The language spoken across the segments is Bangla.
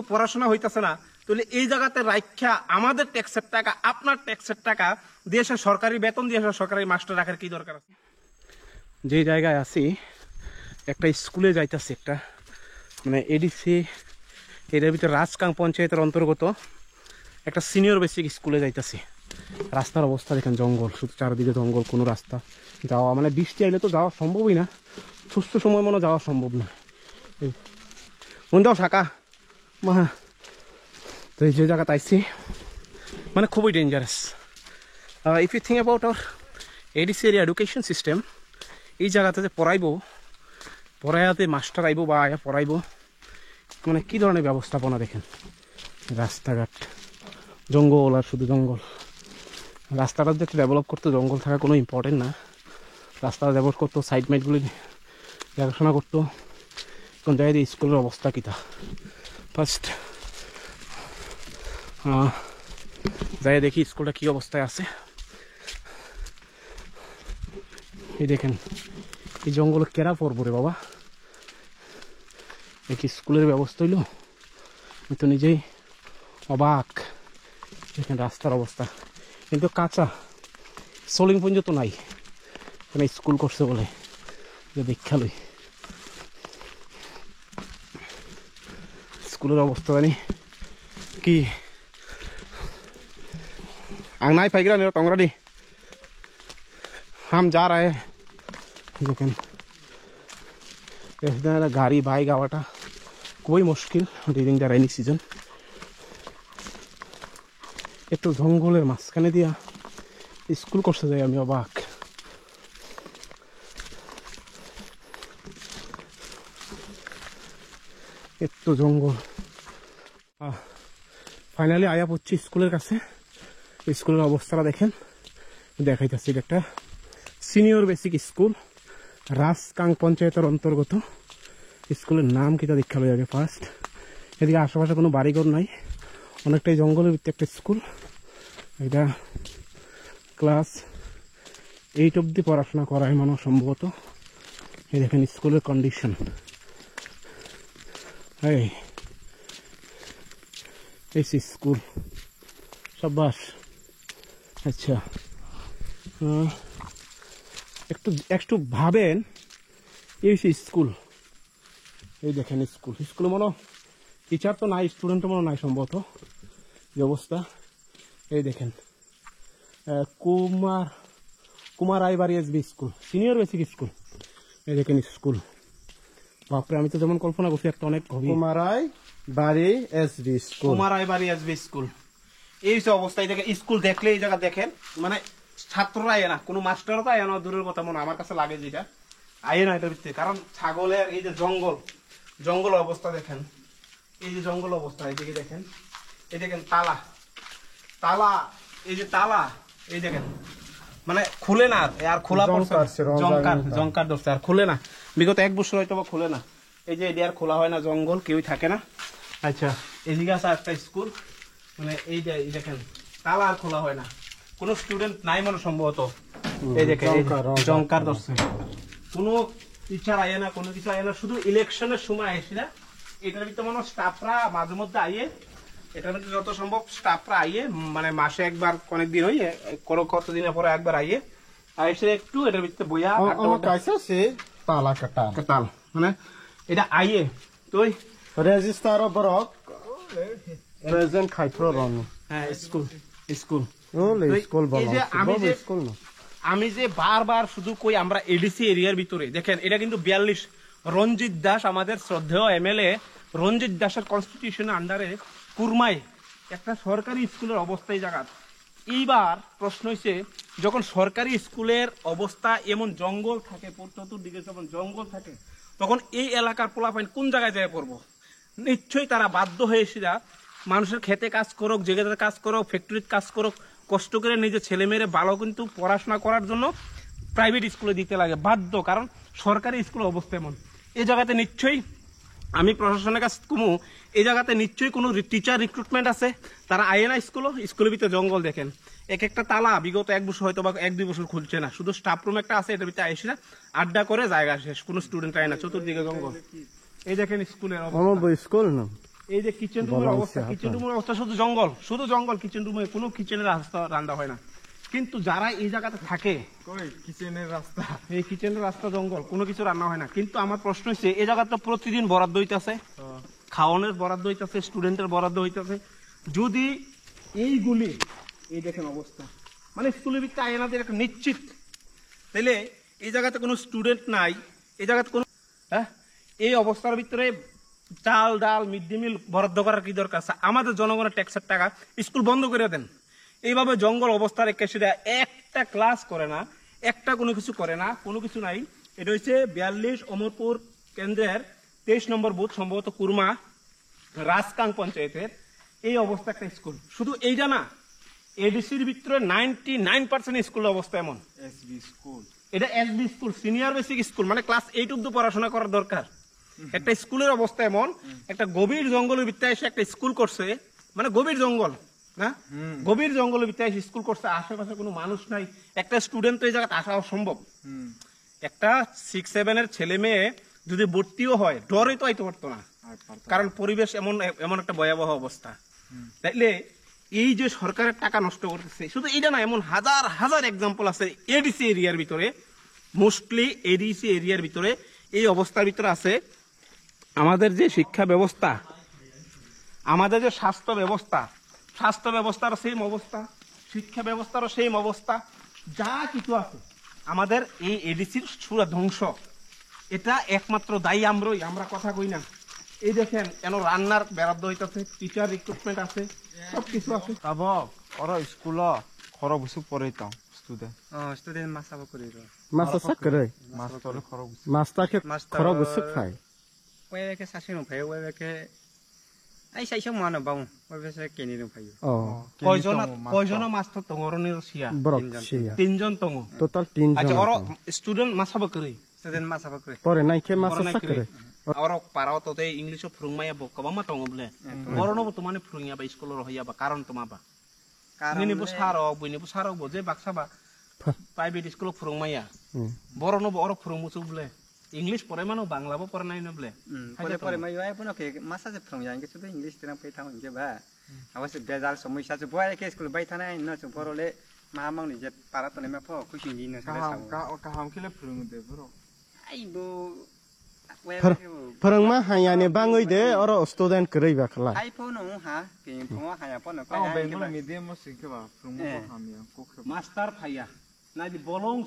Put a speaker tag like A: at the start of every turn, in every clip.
A: পড়াশোনা হইতেছে না, তাহলে এই জায়গাতে রাখা আমাদের ট্যাক্সের টাকা, আপনার ট্যাক্সের টাকা দেশের সরকারি বেতন দিয়ে সরকারি মাস্টার রাখার কি দরকার আছে? যে জায়গায় আছি একটা স্কুলে যাইতেছি, একটা মানে এডিসি এর ভিতরে রাজকাং পঞ্চায়েতের অন্তর্গত একটা সিনিয়র বেসিক স্কুলে যাইতেছি। রাস্তার অবস্থা দেখেন, জঙ্গল, শুধু চারদিকে জঙ্গল, কোনো রাস্তা যাওয়া মানে বৃষ্টি আইলে তো যাওয়া সম্ভবই না, সুস্থ সময় মনে যাওয়া সম্ভব না। মন দাও শাখা মা, তো এই যে জায়গাতে আইসি মানে খুবই dangerous. If you think about our ADC area education system, এই জায়গাতে যে পড়াইতে মাস্টার আইব বা আয়া পড়াইব, মানে কী ধরনের ব্যবস্থাপনা দেখেন। রাস্তাঘাট জঙ্গল আর শুধু জঙ্গল। রাস্তাটা যদি ডেভেলপ করতে জঙ্গল থাকা কোনো ইম্পর্টেন্ট না, রাস্তাটা ডেভেলপ করতো, সাইড মাইটগুলি দেখাশোনা করতো। কোন জায়গায় দিয়ে স্কুলের অবস্থা কীটা ফার্স্ট যাই দেখি স্কুলটা কী অবস্থায় আছে। এই দেখেন, এই জঙ্গলে কেরা পড়বো রে বাবা, কি স্কুলের ব্যবস্থা হইল? আমি তো নিজেই অবাক। দেখেন রাস্তার অবস্থা, কিন্তু কাঁচা, সোলিং পর্যন্ত নাই, এখানে স্কুল করছে বলে দীক্ষা লই। স্কুলের অবস্থা জানি কি आग नहीं पाएगा नहीं टोंगरा दी हम जा रहे हैं। लेकिन गाड़ी बाइक आवाटा कोई मुश्किल ड्यूरिंग द रेनी सीजन। एक तो जंगलेर माঝখানে দিয়া स्कूल করতে যাই আমি অবাক। एक तो जंगल फाइनली आया पड़ছি स्कूलेर কাছে। स्कूलेर अवस्था देखें, देखाইতেছি একটা সিনিয়র বেসিক স্কুল, রাজকাং পঞ্চায়েতের অন্তর্গত। স্কুলের নাম কিটা দেখা লই আগে ফার্স্ট। এদিকে আশেপাশে কোনো বাড়িঘর নাই, অনেকটাই জঙ্গলের ভিতরে একটা স্কুল। এটা ক্লাস 8 অবধি পড়াশোনা করায় মানুষ সম্ভবত। এই দেখেন স্কুলের কন্ডিশন। এই স্কুল शाबाश। अच्छा একটু ভাবেন, এই স্কুল, এই দেখেন স্কুল, স্কুল মনে টিচার তো নাই, স্টুডেন্ট মনে নাই সম্ভবত যে অবস্থা। এই দেখেন Kumar Raybari SB school, senior basic school. এই দেখেন স্কুল, বাপরে আমি তো যেমন কল্পনা করছি একটা অনেক Kumar Raybari SB school, Kumar Raybari SB school. এই অবস্থায় দেখেন, স্কুল দেখলে এই জায়গা দেখেন, মানে ছাত্ররা আয় না, কোনো মাস্টারও তো আয় না, দূরের কথা মনে আমার কাছে লাগে যেটা আয় না এটার ভিতরে। কারণ ছাগলের এই যে জঙ্গল অবস্থা দেখেন, এই যে জঙ্গল অবস্থা, এইদিকে দেখেন, এই দেখেন তালা, এই যে তালা, এই দেখেন মানে খুলে না আর খোলা পড়ছে, জঙ্কার ধরছে আর খুলে না। বিগত 1 বছর হয়তো বা খুলে না। এই যে এদিকে আর খোলা হয় না, জঙ্গল, কেউই থাকে না। আচ্ছা এদিকে আছে একটা স্কুল, মানে এই যে দেখেন তালা আর খোলা হয় না, কোনো স্টুডেন্ট নাই মনে সম্ভবত। এই দেখেন জঙ্কার ধরছে, কোনো টিচার আয় না, কোনো কিছু আয় না, শুধু ইলেকশনের সময় আসি না। এটার ভিতরে মনে স্টাফরা মাঝে মধ্যে আইয়ে, এটার ভিতরে যত সম্ভব স্টাফরা আইয়ে, মানে মাসে একবার, অনেক দিন হইয়ে কত দিনের পরে একবার আইয়ে এসে একটু এটার ভিতরে বইয়া তাল মানে এটা আইয়ে তো রেজিস্টার প্রেজেন্ট খাইতো রন। হ্যাঁ স্কুল আমি যে বারবার শুধু কই আমরা এডিসি এরিয়ার ভিতরে দেখেন, এটা কিন্তু 42 রঞ্জিত দাস, আমাদের শ্রদ্ধেয় এমএলএ রঞ্জিত দাসের কনস্টিটিউশনের আন্ডারে কুরমাই একটা সরকারি স্কুলের অবস্থা এই জায়গা। এইবার প্রশ্ন হয়েছে, যখন সরকারি স্কুলের অবস্থা এমন জঙ্গল থাকে, চতুর্দিকে যখন জঙ্গল থাকে, তখন এই এলাকার পোলাপাইন কোন জায়গায় যায় পড়বো? নিশ্চয়ই তারা বাধ্য হয়েছিলা মানুষের খেতে কাজ করুক, জেগেতে কাজ করুক, ফ্যাক্টরিতে কাজ করুক, কষ্ট করে নিজের ছেলেমেয়েরে ভালো কিন্তু পড়াশোনা করার জন্য প্রাইভেট স্কুলে দিতে লাগে বাধ্য। কারণ সরকারি স্কুলের অবস্থা এমন। এই জায়গাতে নিশ্চয়ই আমি প্রশাসনের কাছে কমু, এই জায়গাতে নিশ্চয়ই কোনো টিচার রিক্রুটমেন্ট আছে, তারা আয় না স্কুলের ভিতরে জঙ্গল দেখেন, এক একটা তালা বিগত 1 বছর হয়তো বা 1-2 বছর খুলছে না, শুধু স্টাফ রুম একটা আছে, এটার ভিতরে আইসি না, আড্ডা করে জায়গা শেষ, কোনো স্টুডেন্ট আয় না, চতুর্দিকে জঙ্গল। এই দেখেন স্কুলের স্কুল না এই যে কিচেন রুমের অবস্থা শুধু জঙ্গল কিচেন রুমে কোনো কিচেনের রাস্তা রান্না হয় না। কিন্তু যারা এই জায়গাতে থাকে এই কিচেনের রাস্তা জঙ্গল, কোনো কিছু রান্না হয় না। কিন্তু আমার প্রশ্ন হচ্ছে এই জায়গাটা প্রতিদিন বরাদ্দ হইতেছে, খাওয়ানোর বরাদ্দ হইতেছে, স্টুডেন্টের বরাদ্দ হইতেছে। যদি এইগুলি এই দেখেন অবস্থা, মানে স্কুলের ভিতরে আয়নাদের একটা নিশ্চিত, তাইলে এই জায়গাতে কোনো স্টুডেন্ট নাই, এই জায়গাতে কোনো এই অবস্থার ভিতরে চাল ডাল মিড ডে মিল বরাদ্দ করার কি দরকার আছে? আমাদের জনগণের ট্যাক্সের টাকা, স্কুল বন্ধ করে দেন। এইভাবে জঙ্গল অবস্থা রেখে সেটা একটা ক্লাস করে না, একটা কোনো কিছু করে না, কোনো কিছু নাই। এটা হচ্ছে 42 অমরপুর কেন্দ্রের 23 নম্বর বুথ, সম্ভবত কুরমা রাজকাং পঞ্চায়েতের এই অবস্থা একটা স্কুল। শুধু এইটা না, এডিসির ভিতরে 99% স্কুলের অবস্থা এমন। এটা SB school, senior basic school, মানে ক্লাস 8 অব্দি পড়াশোনা করার দরকার। একটা স্কুলের অবস্থা এমন, একটা গভীর জঙ্গলের ভিতরে এসে একটা স্কুল করছে, মানে গভীর জঙ্গল না, গভীর জঙ্গলের ভিতরে এসে স্কুল করছে, আশেপাশে কোনো মানুষ নাই, একটা স্টুডেন্ট তো এই জায়গাতে আসা অসম্ভব। একটা 6-7 ছেলে মেয়ে যদি ভর্তিও হয়, ডরে তো আইতে পারতো না, কারণ পরিবেশ এমন একটা ভয়াবহ অবস্থা। তাইলে এই যে সরকারের টাকা নষ্ট করতেছে, শুধু এইটা না, এমন হাজার হাজার এক্সাম্পল আছে এডিসি এরিয়ার ভিতরে, মোস্টলি এডিসি এরিয়ার ভিতরে এই অবস্থার ভিতরে আছে। আমাদের যে শিক্ষা ব্যবস্থা, আমাদের যে স্বাস্থ্য ব্যবস্থারও সেম অবস্থা, শিক্ষা ব্যবস্থারও সেম অবস্থা, যা কিছু আছে আমাদের এই এডিসির পুরো ধ্বংস। এটা একমাত্র দায়ী আমরা কথা কই না। এই দেখেন কেন রান্নার বরাদ্দ হইতাছে, টিচার রিক্রুটমেন্ট আছে, সবকিছু আছে।
B: তারপর ওরা স্কুল খরচ বুঝু পড়াইতাম স্টুডেন্ট মাসাব করে
C: মাস্টার করে
B: মাস্টার খরচ
C: মাস্টারকে খরচ বুঝু খায়
D: ওইকে সাসি নফায় ওইকে আই সাইসং মানো বাউ ওইকে কেনি নফায়
A: কয়জন মাস্টার দङ রনিরसिया
C: বরকसिया
A: 3 জন দङ
C: টোটাল 3 জন
A: আচ্ছা ওরা স্টুডেন্ট মাসাব করে
D: স্টুডেন্ট মাসাব করে
C: পরে নাইকে মাস্টার করে
A: ওরা পারাও তো ইংলিশ ফুরুংমায়া বকবা দङ বলে বরনবো তো মানে ফুরুংয়া বা স্কুল রহিয়া বা কারণ তোমাবা নিনিবো সারক বজে বাক্সাবা প্রাইভেট স্কুল ফুরুংমায়া বরনবো ওরা ফুরুংমুসু বলে इंग्लिश पढ़े मानो बांग्ला बो पढ़ना ही न बोले
D: पढ़े मैं ये पुनो के मासा से फ्रॉम जाएंगे तो इंग्लिश तेरा पे था उनके बा अवश्य बेजार समस्या से बोले के स्कूल बैठा नहीं न तो बोले मामा ने जे पारा तो नहीं मैं पो खुशी नहीं न
B: का हम के लिए फ्रॉम दे ब्रो
D: आई बो
C: फोरोंमा हायाने बाङै दे अर स्टुडेन्ट करै बाखला
D: आई फोन हो हा के फोन हाया फोन
B: का बेंगल मीडियम में सिखे बा फ्रॉम को हामिया को
A: मास्टर फाया না দি বলং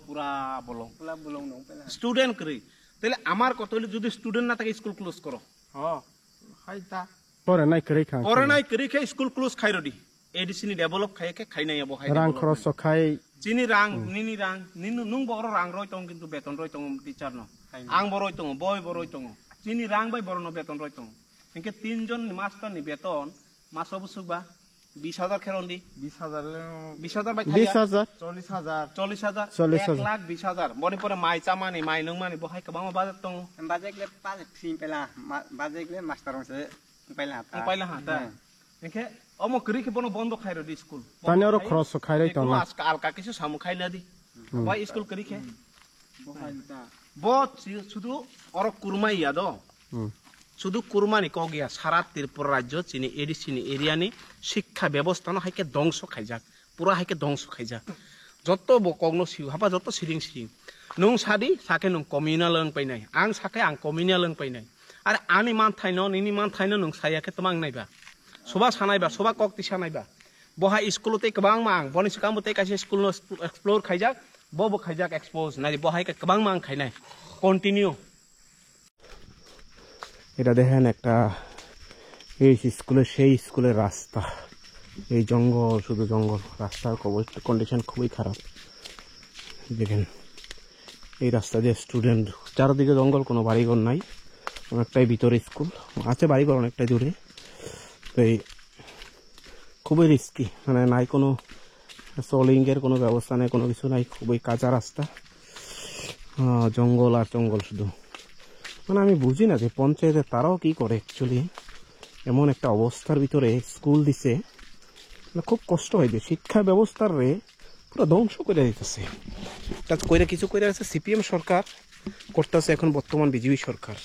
A: পুরা বলং
D: নো পেলা
A: স্টুডেন্ট করি তাহলে আমার কত হইলে যদি স্টুডেন্ট না থাকে স্কুল ক্লোজ করো
B: খাইতা
C: পরে নাই করি
A: খাই স্কুল ক্লোজ খাই রডি এডিসিনি ডেভেলপ খাই নাই আবো খাই
C: রাং খরচ খাই
A: চিনি রাং নিনি রাং নিনু নুং বড় রাং রই তং কিন্তু বেতন রই তং টিচার ন আং বড়ই তং বয় বড়ই তং চিনি রাং বাই বড় ন বেতন রই তং ইনকে 3 জন মাস্টার নি বেতন মাস অবসুবা 20,000 খেরন্দি 20,000 বাই
C: 20,000
A: 40,000 1,20,000 বনি পরে মাই চামানি মাই নং মানি বহাই কবাং বাজার তং
D: বাজেকলে পালে ফ্রি পেলা বাজেকলে মাস্টার হইছে
A: পাইলা হাতা একে অমো করি কে বনো বন্ধ খাইরো দি স্কুল
C: তানি আর খরচ খাইরাই তো না
A: আজকাল আলকা কিছু সামু খাইলা দি বাই স্কুল করি কে বহুত শুধু অর কুরমাইয়া দ শুধু কুরমানি ক গিয়া সারা ত্রিপুরা রাজ্য চিনি এডিসিনি এরিয়ানি শিক্ষা ব্যবস্থা না হাইকে ধ্বংস খাইজাক পুরা হাইকে ধ্বংস খাইজাক যত বকগ্ন সিউ হাবা যত সিরিং নং সাদি সাকে নং কমিউনাল লং পাইনাই আং সাকে আং কমিউনাল লং পাইনাই আরে আনি মান থাইন নিনি মান থাইন নং সায়াকে তমাং নাইবা সবা সানাইবা সবা কক্তি সানাইবা বহা স্কুলতে কবাং মাং বনি সুকামতে কাছে স্কুল এক্সপ্লোর খাইজাক বব খাইজাক এক্সপোজ নাই বহাইকে কবাং মাং খাইনাই কন্টিনিউ।
C: এটা দেখেন একটা এই স্কুলের রাস্তা, এই জঙ্গল, শুধু জঙ্গল, রাস্তার কন্ডিশন খুবই খারাপ। দেখেন এই রাস্তা দিয়ে স্টুডেন্ট, চারদিকে জঙ্গল, কোনো বাড়িঘর নাই, অনেকটাই ভিতরে স্কুল আছে, বাড়িঘর অনেকটাই দূরে। তো এই খুবই রিস্কি, মানে নাই কোনো সোলিংয়ের কোনো ব্যবস্থা নেই, কোনো কিছু নাই, খুবই কাঁচা রাস্তা, জঙ্গল আর জঙ্গল শুধু। মানে আমি বুঝি না যে পঞ্চায়েতে তারাও কি করে অ্যাকচুয়ালি, এমন একটা অবস্থার ভিতরে স্কুল দিছে, খুব কষ্ট হয় যে শিক্ষা ব্যবস্থার রে পুরো ধ্বংস করে দিতেছে। কিছু করে আছে সিপিএম সরকার করতেছে এখন, বর্তমান বিজেপি সরকার,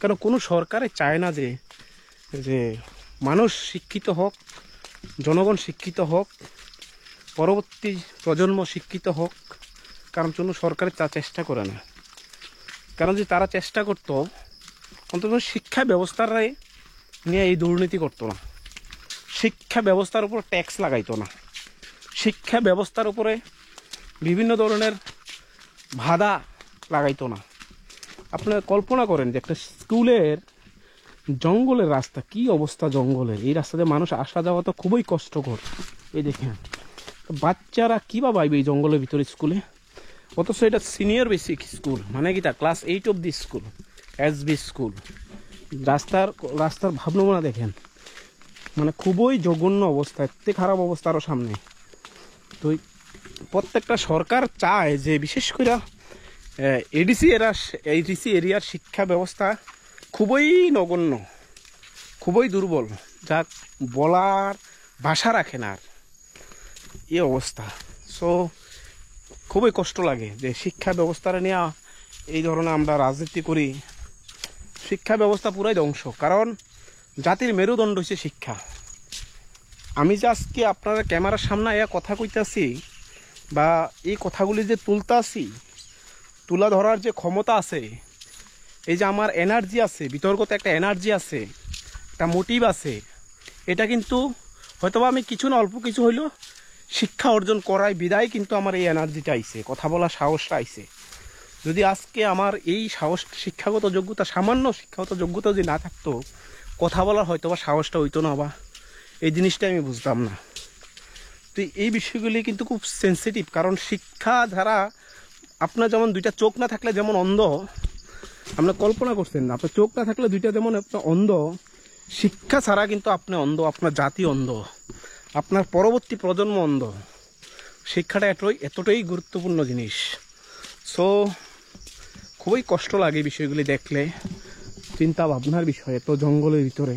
C: কারণ কোনো সরকারে চায় না যে যে মানুষ শিক্ষিত হোক, জনগণ শিক্ষিত হোক, পরবর্তী প্রজন্ম শিক্ষিত হোক, কারণ জন্য সরকার তা চেষ্টা করে না। কারণ যে তারা চেষ্টা করতো অন্তত শিক্ষা ব্যবস্থাটাই নিয়ে এই দুর্নীতি করতো না, শিক্ষা ব্যবস্থার উপর ট্যাক্স লাগাইতো না, শিক্ষা ব্যবস্থার উপরে বিভিন্ন ধরনের বাধা লাগাইতো না। আপনারা কল্পনা করেন যে একটা স্কুলের জঙ্গলের রাস্তা, কি অবস্থা জঙ্গলের, এই রাস্তাতে মানুষ আসা যাওয়া তো খুবই কষ্টকর। এই দেখেন বাচ্চারা কীভাবে আইবে এই জঙ্গলের ভিতরে স্কুলে, অথচ এটা সিনিয়র বেসিক স্কুল, মানে কি তা ক্লাস 8 অব্দি স্কুল, SB স্কুল। রাস্তার ভাবনমুনা দেখেন, মানে খুবই জঘন্য অবস্থা, এতে খারাপ অবস্থা আরও সামনে। তো প্রত্যেকটা সরকার চায় যে বিশেষ করে এডিসি এরিয়ার শিক্ষা ব্যবস্থা খুবই নগণ্য, খুবই দুর্বল, যা বলার ভাষা রাখে না, এই অবস্থা। সো খুবই কষ্ট লাগে যে শিক্ষা ব্যবস্থাটা নিয়ে এই ধরনের আমরা রাজনীতি করি। শিক্ষা ব্যবস্থা পুরাই ধ্বংস, কারণ জাতির মেরুদণ্ড হচ্ছে শিক্ষা। আমি যে আজকে আপনারা ক্যামেরার সামনে কথা কইতাছি বা এই কথাগুলি যে তুলতাছি, তুলা ধরার যে ক্ষমতা আছে, এই যে আমার এনার্জি আছে, বিতর্কতে একটা এনার্জি আছে, একটা মোটিভ আছে, এটা কিন্তু হয়তোবা আমি কিছু না অল্প কিছু হইলেও শিক্ষা অর্জন করাই বিদায় কিন্তু আমার এই এনার্জিটা আইছে, কথা বলার সাহসটা আইছে। যদি আজকে আমার এই সাহস, শিক্ষাগত যোগ্যতা, সামান্য শিক্ষাগত যোগ্যতা যদি না থাকতো, কথা বলার হয়তোবা সাহসটা হইতো না, বা এই জিনিসটা আমি বুঝতাম না। তো এই বিষয়গুলি কিন্তু খুব সেন্সিটিভ, কারণ শিক্ষা দ্বারা আপনার যেমন দুইটা চোখ না থাকলে যেমন অন্ধ, আপনার কল্পনা করছেন না, আপনার চোখ না থাকলে দুইটা যেমন আপনার অন্ধ, শিক্ষা ছাড়া কিন্তু আপনি অন্ধ, আপনার জাতি অন্ধ, আপনার পরবর্তী প্রজন্ম অন্ধ। শিক্ষাটা এতটাই গুরুত্বপূর্ণ জিনিস। সো খুবই কষ্ট লাগে বিষয়গুলি দেখলে, চিন্তা ভাবনার বিষয়, এত জঙ্গলের ভিতরে